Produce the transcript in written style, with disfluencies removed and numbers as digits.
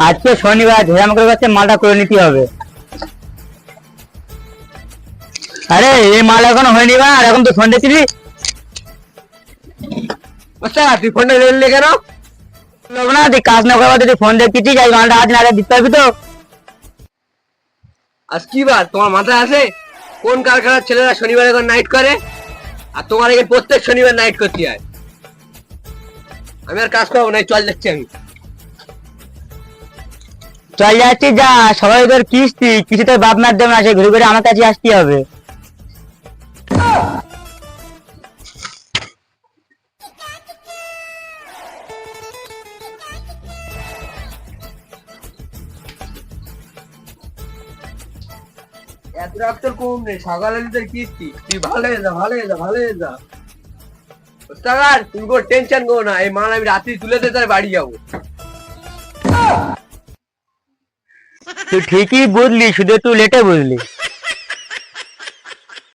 আজকে শনিবার, ঝেড়াম করে কাছে মালটা করে নিতে হবে। আরে এই মাল এখনো হয়নি বা, আর এখন তো ফোন দেখছিলি। আচ্ছা তুই ফোনটা নিলি কেন? লোক না, তুই কাজ না করবা, তুই ফোন দেখছিস, এই মালটা আজ না আগে দিতে পারবি তো? আজ কি বার তোমার মাথায় আছে? কোন কারখানার ছেলেরা শনিবার এখন নাইট করে? আর তোমার এখানে প্রত্যেক শনিবার নাইট করতে হয়। আমি আর কাজ করবো না, চল যাচ্ছি আমি। চল যাচ্ছি, যা, সবাই তোর কিস্তি, কিছু তোর বাপ মার দেবে না, সে ঘুরে ঘুরে আমার কাছে আসতে হবে। এত রাত তোর কম নেই, সকালে তোর কিস্তি, তুই ভালো হয়ে যা, ভালো হয়ে যা, ভালো হয়ে যা। ওস্তাদ, তুমি কোনো টেনশন করো না, এই মাল আমি রাত্রি তুলে দিয়ে তার বাড়ি যাবো। তুই ঠিকই বুঝলি, শুধু তুই লেটে বুঝলি।